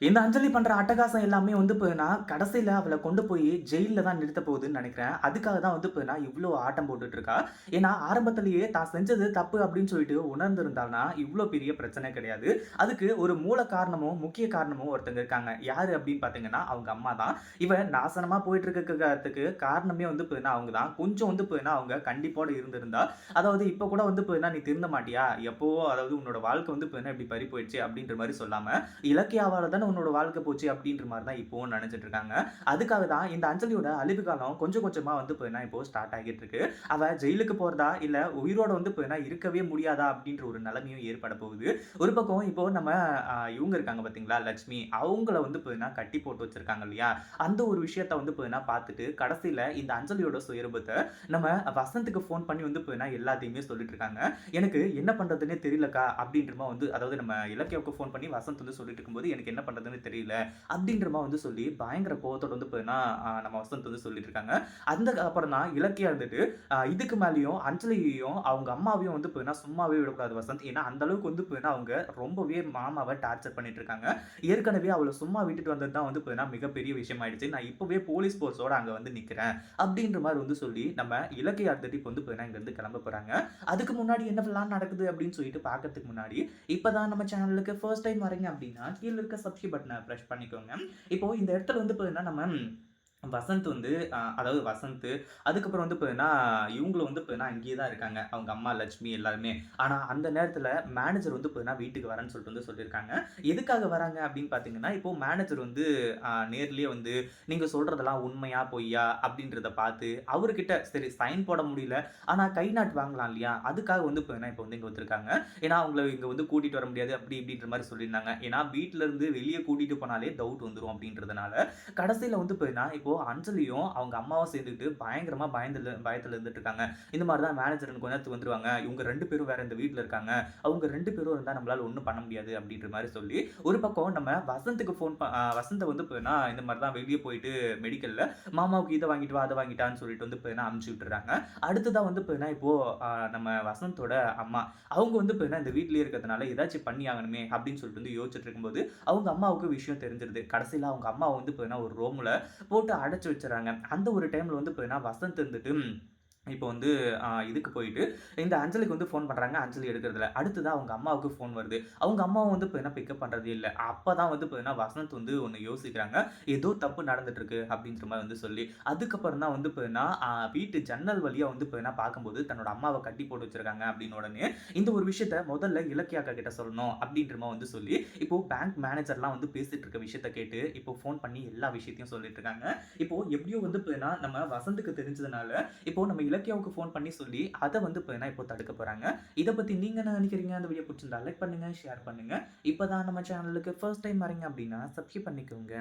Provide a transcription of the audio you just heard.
இந்த அஞ்சலி பண்ற அட்டகாசம் எல்லாமே வந்து பார்த்தீங்கன்னா, கடைசியில அவள கொண்டு போய் ஜெயில்ல தான் நிறுத்த போகுதுன்னு நெனைக்கிறேன். அதுக்காக தான் வந்து பார்த்தீங்கன்னா, இவ்ளோ ஆட்டம் போட்டுட்டு இருக்கா. ஏன்னா, ஆரம்பத்திலேயே தான் செஞ்சது தப்பு அப்படின்னு சொல்லிட்டு உணர்ந்திருந்தான்னா, இவ்ளோ பெரிய பிரச்சனை கிடையாது. அதுக்கு ஒரு மூல காரணமும், முக்கிய காரணமும் ஒருத்தங்க இருக்காங்க. யாரு அப்படின்னு பார்த்தீங்கன்னா, அவங்க அம்மா தான். இவ நாசனமா போயிட்டு இருக்கிறதுக்கு காரணமே வந்து பார்த்தீங்கன்னா, அவங்க தான். கொஞ்சம் வந்து பார்த்தீங்கன்னா, அவங்க கண்டிப்போட இருந்திருந்தா, அதாவது இப்ப கூட வந்து பார்த்தீங்கன்னா, "நீ திருந்த மாட்டியா? எப்பவோ அதாவது உன்னோட வாழ்க்கை வந்து பார்த்தீங்கன்னா, இப்படி பறி போயிடுச்சு." அப்படின்ற மாரி சொல்லாம, இலக்கியாவால தானே உன்னோட வாழ்க்கை போச்சு அப்படின்ற மாரி தான் இப்பவும் நெனச்சிட்டு இருக்காங்க. அதுக்காக தான் இந்த அஞ்சலியோட அழிவு காலம் கொஞ்சம் கொஞ்சமா வந்து பார்த்தீங்கன்னா, இப்போ ஸ்டார்ட் ஆகிட்டு இருக்கு. அவ ஜெயிலுக்கு போறதா, இல்ல உயிரோட வந்து பார்த்தீங்கன்னா இருக்கவே முடியாதா அப்படின்ற ஒரு நிலைமையும் ஏற்பட போகுது. ஒரு பக்கம் இப்போ நம்ம இவங்க இருக்காங்க பார்த்தீங்களா, லட்சுமி. அவங்கள வந்து பார்த்தீங்கன்னா கட்டி போட்டு வச்சிருக்காங்க இல்லையா? அந்த ஒரு விஷயத்த வந்து பார்த்தீங்கன்னா பார்த்துட்டு, கடைசியில இந்த அஞ்சலியோட சுயரூபத்த நம்ம வசந்த்துக்கு ஃபோன் பண்ணி வந்து பார்த்தீங்கன்னா எல்லாத்தையுமே சொல்லிட்டு இருக்காங்க. எனக்கு என்ன பண்றதுன்னே தெரியலக்கா அப்படின்ற மாரி வந்து அதாவது நம்ம இலக்கியாவுக்கு ஃபோன் பண்ணி வசந்த் வந்து சொல்லிட்டு இருக்கும்போது, எனக்கு என்ன பண்றதுன்னு தெரியல அப்படின்ற மாரி வந்து சொல்லி பயங்கர கோவத்தோட வந்து பார்த்தீங்கன்னா, நம்ம வசந்த் வந்து சொல்லிட்டு இருக்காங்க. அந்த அப்புறம் தான் இலக்கியா இருந்துட்டு, இதுக்கு மேலயும் அஞ்சலியையும், அவங்க அம்மாவையும் வந்து பார்த்தீங்கன்னா சும்மாவே விடக்கூடாது வசந்த். ஏன்னா அந்த அளவுக்கு வந்து பார்த்தீங்கன்னா, அவங்க ரொம்பவே மாமாவ டார்ச்சர் பண்ணிட்டு இருக்காங்க. ஏற்கனவே அவள சும்மா விட்டுட்டு வந்தது தான் வந்து பார்த்தீங்கன்னா மிகப்பெரிய விஷயம் ஆயிடுச்சு. நான் இப்பவே போலீஸ் ஃபோர்ஸோட அங்க வந்து நிக்கிறேன். அப்படின்ற மாரி வந்து சொல்லி, நம்ம இலக்கியா இருந்துட்டு இப்ப வந்து பார்த்தீங்கன்னா இங்கருந்து கிளம்ப போறாங்க. அதுக்கு முன்னாடி என்னவெல்லாம் நடக்குது அப்படின்னு சொல்லிட்டு பார்க்கறதுக்கு முன்னாடி, இப்பதான் நம்ம சேனலுக்கு ஃபர்ஸ்ட் டைம் வரீங்க அப்படின்னா, கீழ இருக்க சப்ஸ்கிரைப் பட்டன பிரஸ் பண்ணிக்கோங்க. இப்போ இந்த இடத்துல வந்து பார்த்தீங்கன்னா, நம்ம வசந்த் வந்து அதாவது வசந்த், அதுக்கப்புறம் வந்து பார்த்தீங்கன்னா, இவங்களும் வந்து பார்த்தீங்கன்னா, அங்கேயே தான் இருக்காங்க. அவங்க அம்மா லட்சுமி எல்லாருமே. ஆனா, அந்த நேரத்தில மேனேஜர் வந்து பார்த்தீங்கன்னா, வீட்டுக்கு வரேன்னு சொல்லிட்டு வந்து சொல்லியிருக்காங்க. எதுக்காக வராங்க அப்படின்னு பார்த்தீங்கன்னா, இப்போ மேனேஜர் வந்து நேர்லயே வந்து நீங்க சொல்றதெல்லாம் உண்மையா, பொய்யா அப்படின்றத பார்த்து, அவர்கிட்ட சரி சைன் போட முடியல. ஆனா, கை நாட்டு வாங்கலாம் இல்லையா? அதுக்காக வந்து பார்த்தீங்கன்னா, இப்போ வந்து இங்க வந்திருக்காங்க. ஏன்னா, அவங்கள இங்க வந்து கூட்டிட்டு வர முடியாது அப்படி இப்படின்ற மாரி சொல்லியிருந்தாங்க. ஏன்னா, வீட்ல இருந்து வெளிய கூட்டிட்டு போனாலே டவுட் வந்துரும் அப்படின்றதுனால, கடைசியில வந்து பார்த்தீங்கன்னா, இப்போ அஞ்சலியும் அவங்க அம்மாவும் சேர்ந்துக்கிட்டு பயங்கரமா பயத்துல இருந்துட்டு இருக்காங்க. இந்த மாரி தான் மேனேஜர் இன்னும் கொஞ்ச நேரத்துக்கு வந்துருவாங்க. இவங்க 2 பேரும் வேற இந்த வீட்ல இருக்காங்க. அவங்க 2 பேரும் இருந்தா நம்மளால ஒண்ணும் பண்ண முடியாது அப்படின்ற மாரி சொல்லி, ஒரு பக்கம் நம்ம வசந்துக்கு ஃபோன் வசந்த வந்து பார்த்தீங்கன்னா, இந்த மாரி தான் வெளிய போயிட்டு மெடிக்கல்ல மாமாவுக்கு இத வாங்கிட்டு வா, அத வாங்கிட்டான்னு சொல்லிட்டு வந்து பார்த்தீங்கன்னா அனுப்பிச்சு விட்டுர்றாங்க. அடுத்ததா வந்து பார்த்தீங்கன்னா, இப்போ நம்ம வசந்தோட அம்மா, அவங்க வந்து பார்த்தீங்கன்னா இந்த வீட்லயே இருக்கிறதுனால ஏதாச்சும் பண்ணி ஆகணுமே அப்படின்னு சொல்லிட்டு வந்து யோசிச்சுட்டு இருக்கும்போது, அவங்க அம்மாவுக்கு விஷயம் தெரிஞ்சிருது. கடைசியில அவங்க அம்மாவ வந்து பார்த்தீங்கன்னா ஒரு ரூம்ல போட்டு அடைச்சு வச்சுர்றாங்க. அந்த ஒரு டைம்ல வந்து பார்த்தீங்கன்னா, வசந்த் இருந்துட்டு இப்போ வந்து இதுக்கு போயிட்டு, இந்த அஞ்சலிக்கு வந்து ஃபோன் பண்றாங்க. அஞ்சலி எடுக்குறதில்ல. அடுத்ததா அவங்க அம்மாவுக்கு ஃபோன் வருது. அவங்க அம்மாவும் வந்து பார்த்தீங்கன்னா, பிக்கப் பண்றதே இல்ல. அப்பதான் வந்து பார்த்தீங்கன்னா, வசந்த் வந்து ஒண்ணு யோசிக்கிறாங்க. ஏதோ தப்பு நடந்துட்டுருக்கு அப்படின்ற மாரி வந்து சொல்லி, அதுக்கப்புறம் தான் வந்து பார்த்தீங்கன்னா, வீட்டு ஜன்னல் வழியா வந்து பார்த்தீங்கன்னா பார்க்கும்போது, தன்னோட அம்மாவ கட்டி போட்டு வச்சிருக்காங்க அப்படின்னு உடனே, இந்த ஒரு விஷயத்த முதல்ல இலக்கியா அக்கா கிட்ட சொல்லணும் அப்படின்ற மாரி வந்து சொல்லி, இப்போ பேங்க் மேனேஜர்லாம் வந்து பேசிட்டு இருக்க விஷயத்த கேட்டு, இப்போ ஃபோன் பண்ணி எல்லா விஷயத்தையும் சொல்லிட்டு இருக்காங்க. இப்போ எப்படியோ வந்து பார்த்தீங்கன்னா, நம்ம வசந்துக்கு தெரிஞ்சதுனால, இப்போ நம்ம இலக்கியாவுக்கு ஃபோன் பண்ணி சொல்லி, அத வந்து பார்த்தீங்கன்னா, இப்போ தடுக்க போறாங்க. இத பத்தி நீங்க என்ன நினைக்கிறீங்க? அந்த வீடியோ புடிச்சிருந்தா லைக் பண்ணுங்க, ஷேர் பண்ணுங்க. இப்ப தான் நம்ம சேனலுக்கு ஃபர்ஸ்ட் டைம் வரீங்க அப்படின்னா, சப்ஸ்கிரைப் பண்ணிக்கோங்க.